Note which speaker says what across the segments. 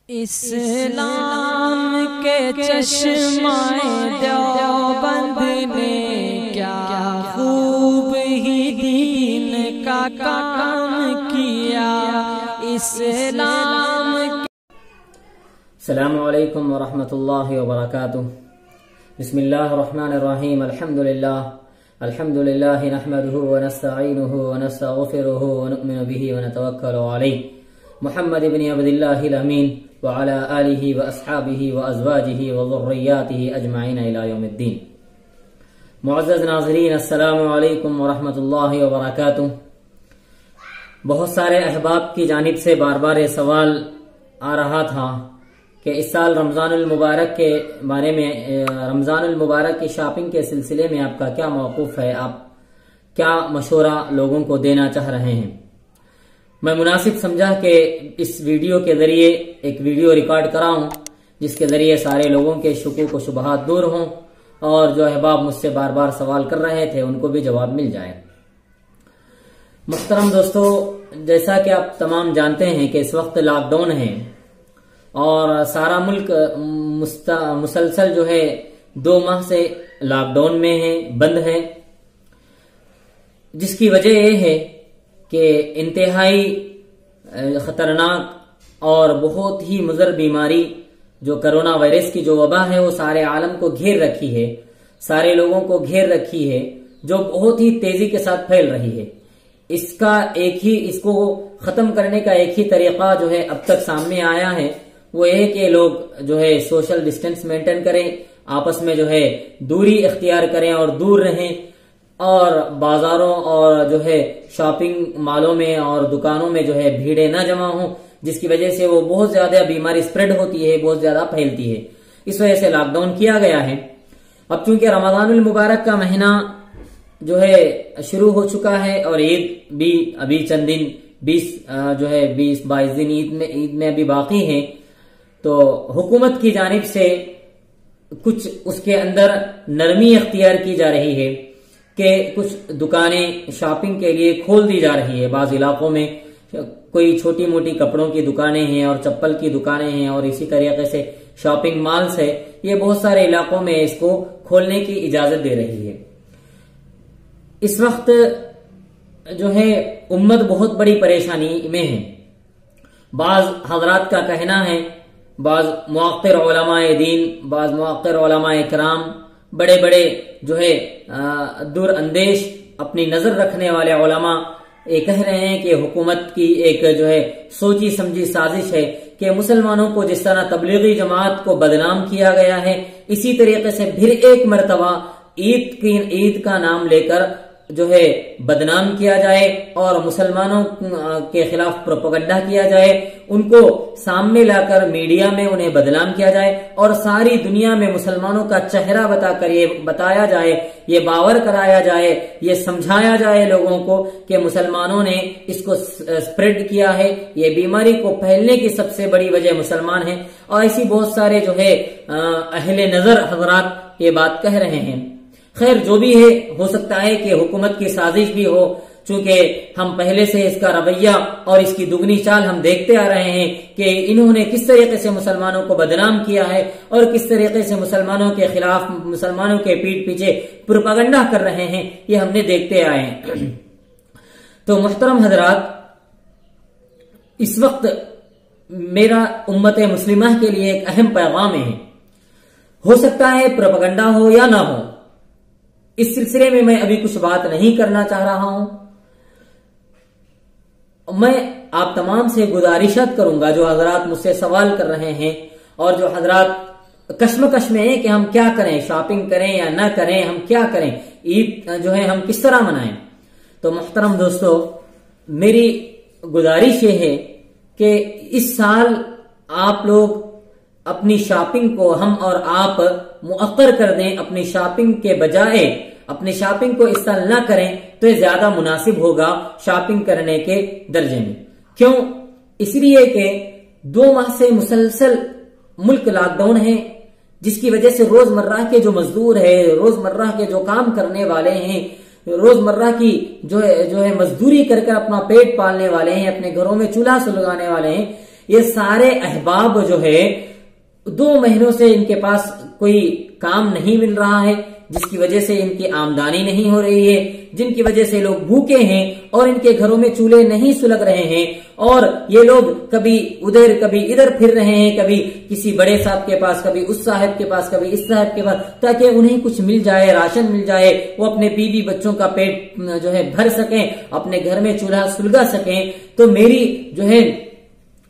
Speaker 1: اسلام کے چشمہ دیوبند نے کیا خوب ہی دین کا کام کیا اسلام.
Speaker 2: السلام علیکم ورحمۃ اللہ وبرکاتہ. بسم اللہ الرحمن الرحیم. الحمد للہ نحمده ونستعینه ونستغفره ونؤمن به ونتوکل علیہ. محمد بن عبد اللہ الامین وعلى آلہ واصحابہ وازواجہ وذریاتہ اجمعین الی یوم الدین. معزز ناظرین، السلام علیکم ورحمۃ اللہ وبرکاتہ. بہت سارے احباب کی جانب سے بار بار یہ سوال آ رہا تھا کہ اس سال رمضان المبارک کے بارے میں، رمضان المبارک کی شاپنگ کے سلسلے میں آپ کا کیا موقف ہے، آپ کیا مشورہ لوگوں کو دینا چاہ رہے ہیں. میں مناسب سمجھا کہ اس ویڈیو کے ذریعے ایک ویڈیو ریکارڈ کراؤں جس کے ذریعے سارے لوگوں کے شکوک و شبہات دور ہوں اور جو احباب مجھ سے بار بار سوال کر رہے تھے ان کو بھی جواب مل جائے. محترم دوستو، جیسا کہ آپ تمام جانتے ہیں کہ اس وقت لاک ڈاؤن ہے اور سارا ملک مسلسل جو ہے 2 ماہ سے لاک ڈاؤن میں ہے، بند ہے، جس کی وجہ یہ ہے کہ انتہائی خطرناک اور بہت ہی مضر بیماری جو کرونا وائرس کی جو وبا ہے وہ سارے عالم کو گھیر رکھی ہے، سارے لوگوں کو گھیر رکھی ہے، جو بہت ہی تیزی کے ساتھ پھیل رہی ہے. اس کو ختم کرنے کا ایک ہی طریقہ جو ہے اب تک سامنے آیا ہے، وہ یہ کہ لوگ جو ہے سوشل ڈسٹینس مینٹین کریں، آپس میں جو ہے دوری اختیار کریں اور دور رہیں، اور بازاروں اور جو ہے شاپنگ مالوں میں اور دکانوں میں جو ہے بھیڑیں نہ جمع ہوں، جس کی وجہ سے وہ بہت زیادہ بیماری سپریڈ ہوتی ہے، بہت زیادہ پھیلتی ہے. اس وجہ سے لاک ڈاؤن کیا گیا ہے. اب چونکہ رمضان المبارک کا مہینہ جو ہے شروع ہو چکا ہے اور عید بھی ابھی چند دن 20-22 دن عید میں ابھی باقی ہیں، تو حکومت کی جانب سے کچھ اس کے اندر نرمی اختیار کی جا رہی ہے کہ کچھ دکانیں شاپنگ کے لیے کھول دی جا رہی ہے. بعض علاقوں میں کوئی چھوٹی موٹی کپڑوں کی دکانیں ہیں اور چپل کی دکانیں ہیں اور اسی طریقے سے شاپنگ مالز ہے، یہ بہت سارے علاقوں میں اس کو کھولنے کی اجازت دے رہی ہے. اس وقت جو ہے امت بہت بڑی پریشانی میں ہے. بعض حضرات کا کہنا ہے، بعض موقر علماء دین، بعض موقر علماء کرام، بڑے بڑے جو ہے دور اندیش اپنی نظر رکھنے والے علماء یہ کہہ رہے ہیں کہ حکومت کی ایک جو ہے سوچی سمجھی سازش ہے کہ مسلمانوں کو جس طرح تبلیغی جماعت کو بدنام کیا گیا ہے، اسی طریقے سے پھر ایک مرتبہ عید کا نام لے کر جو ہے بدنام کیا جائے اور مسلمانوں کے خلاف پروپیگنڈا کیا جائے، ان کو سامنے لا کر میڈیا میں انہیں بدنام کیا جائے اور ساری دنیا میں مسلمانوں کا چہرہ بتا کر یہ بتایا جائے، یہ باور کرایا جائے، یہ سمجھایا جائے لوگوں کو کہ مسلمانوں نے اس کو سپریڈ کیا ہے، یہ بیماری کو پھیلنے کی سب سے بڑی وجہ مسلمان ہیں. اور ایسی بہت سارے جو ہے اہل نظر حضرات یہ بات کہہ رہے ہیں. خیر، جو بھی ہے، ہو سکتا ہے کہ حکومت کی سازش بھی ہو، چونکہ ہم پہلے سے اس کا رویہ اور اس کی دگنی چال ہم دیکھتے آ رہے ہیں کہ انہوں نے کس طریقے سے مسلمانوں کو بدنام کیا ہے اور کس طریقے سے مسلمانوں کے خلاف، مسلمانوں کے پیٹ پیچھے پروپیگنڈا کر رہے ہیں، یہ ہم نے دیکھتے آئے ہیں. تو محترم حضرات، اس وقت میرا امت مسلمہ کے لیے ایک اہم پیغام ہے. ہو سکتا ہے پروپیگنڈا ہو یا نہ ہو، اس سلسلے میں ابھی کچھ بات نہیں کرنا چاہ رہا ہوں. میں آپ تمام سے گزارشات کروں گا، جو حضرات مجھ سے سوال کر رہے ہیں اور جو حضرات کشمکش میں ہیں کہ ہم کیا کریں، شاپنگ کریں یا نہ کریں، ہم کیا کریں، عید جو ہے ہم کس طرح منائیں. تو محترم دوستو، میری گزارش یہ ہے کہ اس سال آپ لوگ اپنی شاپنگ کو، ہم اور آپ مؤخر کر دیں، اپنی شاپنگ کے بجائے اپنی شاپنگ کو اس سال نہ کریں تو یہ زیادہ مناسب ہوگا شاپنگ کرنے کے درجے میں. کیوں؟ اس لیے کہ 2 ماہ سے مسلسل ملک لاک ڈاؤن ہے، جس کی وجہ سے روزمرہ کے جو مزدور ہے، روزمرہ کے جو کام کرنے والے ہیں، روزمرہ کی جو ہے مزدوری کر کر اپنا پیٹ پالنے والے ہیں، اپنے گھروں میں چولہا سلگانے والے ہیں، یہ سارے احباب جو ہے 2 مہینوں سے ان کے پاس کوئی کام نہیں مل رہا ہے، جس کی وجہ سے ان کی آمدنی نہیں ہو رہی ہے، جن کی وجہ سے لوگ بھوکے ہیں اور ان کے گھروں میں چولہے نہیں سلگ رہے ہیں، اور یہ لوگ کبھی ادھر کبھی ادھر پھر رہے ہیں، کبھی کسی بڑے صاحب کے پاس، کبھی اس صاحب کے پاس، کبھی اس صاحب کے پاس، تاکہ انہیں کچھ مل جائے، راشن مل جائے، وہ اپنے بیوی بچوں کا پیٹ جو ہے بھر سکیں، اپنے گھر میں چولہا سلگا سکیں۔ تو میری جو ہے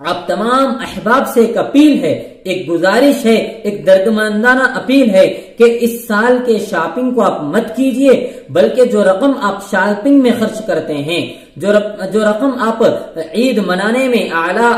Speaker 2: آپ تمام احباب سے ایک اپیل ہے، ایک گزارش ہے، ایک دردمندانہ اپیل ہے کہ اس سال کے شاپنگ کو آپ مت کیجئے، بلکہ جو رقم آپ شاپنگ میں خرچ کرتے ہیں، جو رقم آپ عید منانے میں، اعلیٰ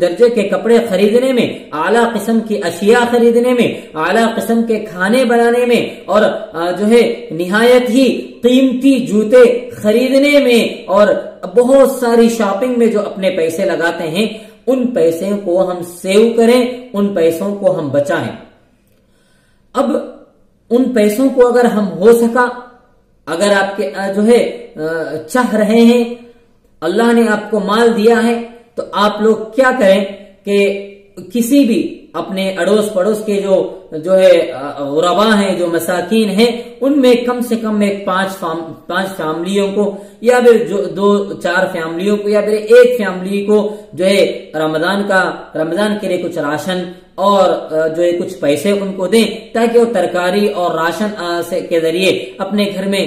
Speaker 2: درجے کے کپڑے خریدنے میں، اعلیٰ قسم کی اشیاء خریدنے میں، اعلیٰ قسم کے کھانے بنانے میں، اور جو ہے نہایت ہی قیمتی جوتے خریدنے میں، اور بہت ساری شاپنگ میں جو اپنے پیسے لگاتے ہیں، ان پیسوں کو ہم سیو کریں، ان پیسوں کو ہم بچائیں۔ اب ان پیسوں کو اگر ہم ہو سکا، اگر آپ کے جو ہے چاہ رہے ہیں، اللہ نے آپ کو مال دیا ہے، تو آپ لوگ کیا کریں کہ کسی بھی اپنے اڑوس پڑوس کے جو ہے غربا ہیں، جو مساکین ہیں، ان میں کم سے کم ایک 5 فیملیوں کو، یا پھر 2-4 فیملیوں کو، یا پھر ایک فیملی کو جو ہے رمضان کے لیے کچھ راشن اور جو ہے کچھ پیسے ان کو دیں، تاکہ وہ ترکاری اور راشن کے ذریعے اپنے گھر میں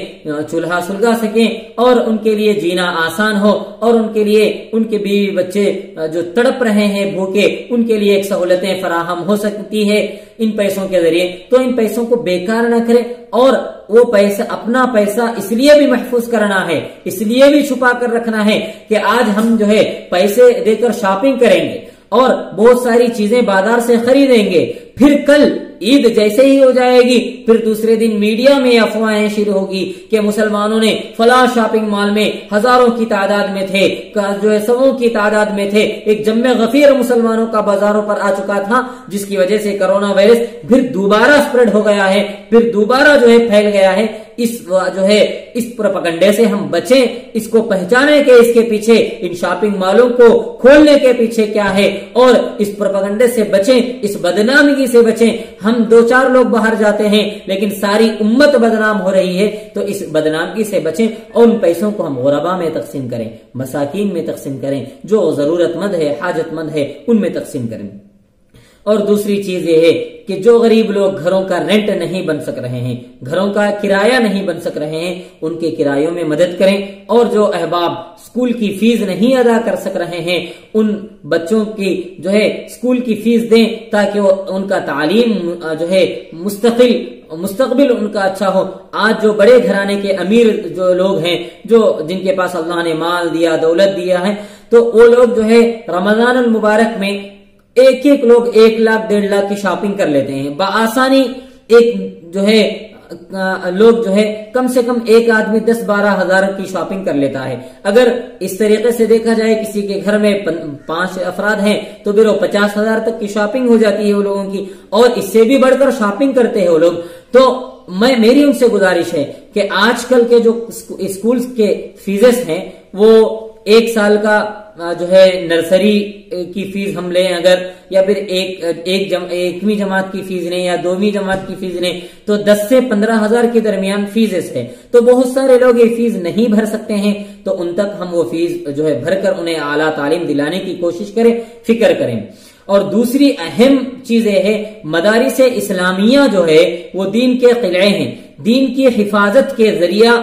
Speaker 2: چولہا سلگا سکیں، اور ان کے لیے جینا آسان ہو، اور ان کے لیے ان کے بیوی بچے جو تڑپ رہے ہیں بھوکے، ان کے لیے ایک سہولتیں فراہم ہو سکتی ہے ان پیسوں کے ذریعے۔ تو ان پیسوں کو بیکار نہ کریں، اور وہ پیسہ، اپنا پیسہ اس لیے بھی محفوظ کرنا ہے، اس لیے بھی چھپا کر رکھنا ہے کہ آج ہم جو ہے پیسے دے کر شاپنگ کریں گے اور بہت ساری چیزیں بازار سے خریدیں گے، پھر کل عید جیسے ہی ہو جائے گی، پھر دوسرے دن میڈیا میں افواہیں شروع ہوگی کہ مسلمانوں نے فلاں شاپنگ مال میں ہزاروں کی تعداد میں تھے، جو ہے سووں کی تعداد میں تھے، ایک جمع غفیر مسلمانوں کا بازاروں پر آ چکا تھا، جس کی وجہ سے کرونا وائرس پھر دوبارہ سپریڈ ہو گیا ہے، پھر دوبارہ جو ہے پھیل گیا ہے۔ اس پروپیگنڈے سے ہم بچیں، اس کو پہچانے کہ اس کے پیچھے، ان شاپنگ مالوں کو کھولنے کے پیچھے کیا ہے، اور اس پروپیگنڈے سے بچیں، اس بدنامی سے بچیں۔ ہم 2-4 لوگ باہر جاتے ہیں لیکن ساری امت بدنام ہو رہی ہے، تو اس بدنامی سے بچیں، اور ان پیسوں کو ہم غربا میں تقسیم کریں، مساکین میں تقسیم کریں، جو ضرورت مند ہے، حاجت مند ہے، ان میں تقسیم کریں۔ اور دوسری چیز یہ ہے کہ جو غریب لوگ گھروں کا رینٹ نہیں بن سک رہے ہیں، گھروں کا کرایہ نہیں بن سک رہے ہیں، ان کے کرایوں میں مدد کریں، اور جو احباب اسکول کی فیس نہیں ادا کر سک رہے ہیں، ان بچوں کی جو ہے اسکول کی فیس دیں، تاکہ ان کا تعلیم جو ہے مستقبل ان کا اچھا ہو۔ آج جو بڑے گھرانے کے امیر جو لوگ ہیں، جن کے پاس اللہ نے مال دیا، دولت دیا ہے، تو وہ لوگ جو ہے رمضان المبارک میں ایک لوگ 1 لاکھ 1.5 لاکھ کی شاپنگ کر لیتے ہیں بآسانی۔ ایک جو ہے لوگ جو ہے کم سے کم ایک آدمی 10-12 ہزار کی شاپنگ کر لیتا ہے۔ اگر اس طریقے سے دیکھا جائے، کسی کے گھر میں 5 افراد ہیں تو پھر وہ 50,000 تک کی شاپنگ ہو جاتی ہے وہ لوگوں کی، اور اس سے بھی بڑھ کر شاپنگ کرتے ہیں وہ لوگ۔ تو میری ان سے گزارش ہے کہ آج کل کے جو اسکولز کے فیسز ہیں، وہ 1 سال کا جو ہے نرسری کی فیس ہم لیں اگر، یا پھر 1ویں جماعت کی فیس لیں، یا 2ویں جماعت کی فیس لیں، تو 10 سے 15 ہزار کے درمیان فیسز ہے۔ تو بہت سارے لوگ یہ فیس نہیں بھر سکتے ہیں، تو ان تک ہم وہ فیس جو ہے بھر کر انہیں اعلیٰ تعلیم دلانے کی کوشش کریں، فکر کریں۔ اور دوسری اہم چیز یہ ہے، مدارس اسلامیہ جو ہے وہ دین کے قلعے ہیں، دین کی حفاظت کے ذریعہ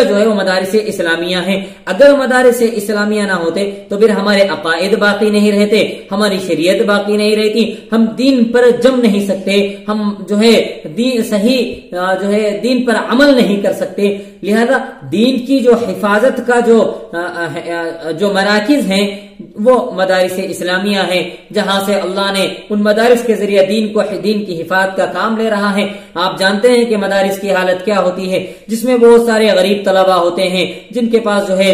Speaker 2: جو ہے وہ مدارس اسلامیہ ہیں۔ اگر مدارس اسلامیہ نہ ہوتے تو پھر ہمارے عقائد باقی نہیں رہتے، ہماری شریعت باقی نہیں رہتی، ہم دین پر جم نہیں سکتے، ہم جو ہے دین پر عمل نہیں کر سکتے۔ لہذا دین کی جو حفاظت کا جو مراکز ہیں وہ مدارس اسلامیہ ہیں، جہاں سے اللہ نے ان مدارس کے ذریعے دین کی حفاظت کا کام لے رہا ہے۔ آپ جانتے ہیں کہ مدارس کی حالت کیا ہوتی ہے، جس میں بہت سارے غریب طلبہ ہوتے ہیں، جن کے پاس جو ہے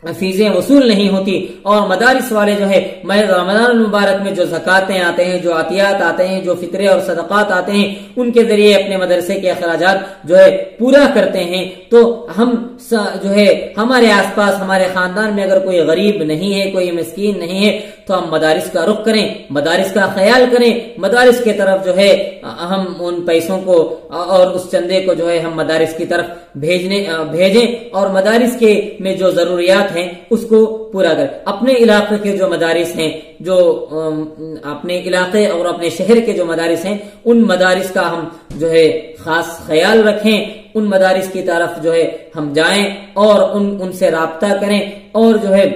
Speaker 2: فیسیں وصول نہیں ہوتی، اور مدارس والے جو ہے رمضان المبارک میں جو زکاتیں آتے ہیں، جو عطیات آتے ہیں، جو فطرے اور صدقات آتے ہیں، ان کے ذریعے اپنے مدرسے کے اخراجات جو ہے پورا کرتے ہیں۔ تو ہم جو ہے ہمارے آس پاس ہمارے خاندان میں اگر کوئی غریب نہیں ہے، کوئی مسکین نہیں ہے، تو ہم مدارس کا رخ کریں، مدارس کا خیال کریں، مدارس کی طرف جو ہے ہم ان پیسوں کو اور اس چندے کو جو ہے ہم مدارس کی طرف بھیجیں، اور مدارس کے میں جو ضروریات ہیں اس کو پورا کریں۔ اپنے علاقے کے جو مدارس ہیں، جو اپنے علاقے اور اپنے شہر کے جو مدارس ہیں، ان مدارس کا ہم جو ہے خاص خیال رکھیں، ان مدارس کی طرف جو ہے ہم جائیں اور ان سے رابطہ کریں، اور جو ہے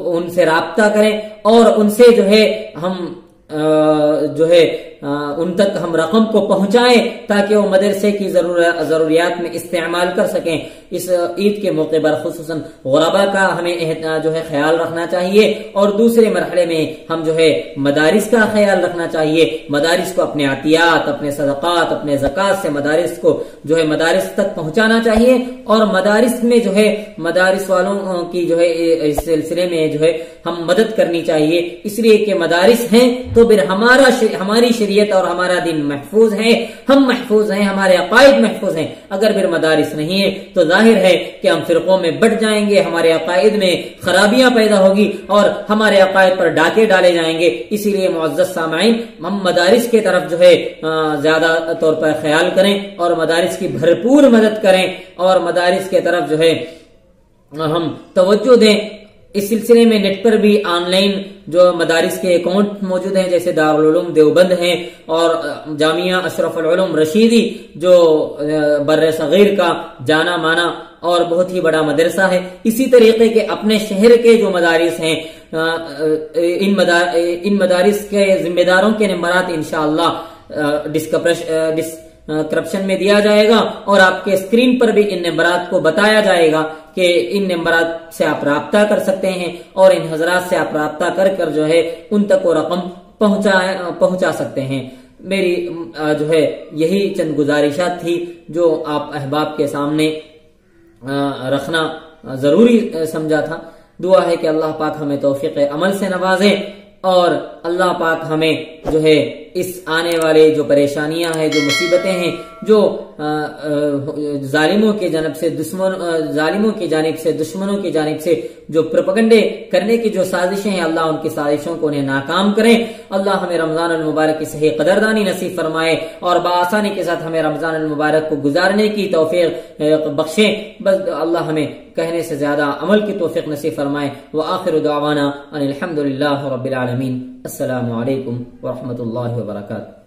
Speaker 2: ان سے رابطہ کریں، اور ان سے جو ہے ہم جو ہے ان تک ہم رقم کو پہنچائیں تاکہ وہ مدرسے کی ضروریات میں استعمال کر سکیں۔ اس عید کے موقع پر خصوصاً غربا کا ہمیں جو ہے خیال رکھنا چاہیے، اور دوسرے مرحلے میں ہم جو ہے مدارس کا خیال رکھنا چاہیے، مدارس کو اپنے عطیات، اپنے صدقات، اپنے زکات سے مدارس کو جو ہے مدارس تک پہنچانا چاہیے، اور مدارس میں جو ہے مدارس والوں کی جو ہے اس سلسلے میں جو ہے ہم مدد کرنی چاہیے، اس لیے کہ مدارس ہیں تو پھر ہماری شریعت اور ہمارا دین محفوظ ہے، ہم محفوظ ہیں، ہمارے عقائد محفوظ ہیں۔ اگر پھر مدارس نہیں ہے تو ظاہر ہے کہ ہم فرقوں میں بٹ جائیں گے، ہمارے عقائد میں خرابیاں پیدا ہوگی اور ہمارے عقائد پر ڈاکے ڈالے جائیں گے۔ اسی لیے معزز سامعین، ہم مدارس کی طرف جو ہے زیادہ طور پر خیال کریں اور مدارس کی بھرپور مدد کریں، اور مدارس کی طرف جو ہے ہم توجہ دیں۔ اس سلسلے میں نیٹ پر بھی آن لائن جو مدارس کے اکاؤنٹ موجود ہیں، جیسے دارالعلوم دیوبند ہیں اور جامعہ اشرف العلوم رشیدی، جو بر صغیر کا جانا مانا اور بہت ہی بڑا مدرسہ ہے۔ اسی طریقے کے اپنے شہر کے جو مدارس ہیں، ان مدارس کے ذمہ داروں کے نمبرات انشاءاللہ ڈسکرپشن میں دیا جائے گا، اور آپ کے اسکرین پر بھی ان نمبرات کو بتایا جائے گا کہ ان نمبرات سے آپ رابطہ کر سکتے ہیں، اور ان حضرات سے آپ رابطہ کر جو ہے ان تک وہ رقم پہنچا سکتے ہیں۔ میری جو ہے یہی چند گزارشات تھی جو آپ احباب کے سامنے رکھنا ضروری سمجھا تھا۔ دعا ہے کہ اللہ پاک ہمیں توفیق عمل سے نوازے، اور اللہ پاک ہمیں جو ہے اس آنے والے جو پریشانیاں ہیں، جو مصیبتیں ہیں، جو ظالموں کی جانب سے دشمنوں کی جانب سے جو پروپیگنڈے کرنے کی جو سازشیں ہیں، اللہ ان کی سازشوں کو انہیں ناکام کریں۔ اللہ ہمیں رمضان المبارک کی صحیح قدردانی نصیب فرمائے، اور بآسانی کے ساتھ ہمیں رمضان المبارک کو گزارنے کی توفیق بخشیں۔ بس اللہ ہمیں کہنے سے زیادہ عمل کی توفیق نصیب فرمائے۔ وآخر دعوانا ان الحمد للہ رب العالمین۔ السلام علیکم ورحمۃ اللہ وبرکاتہ۔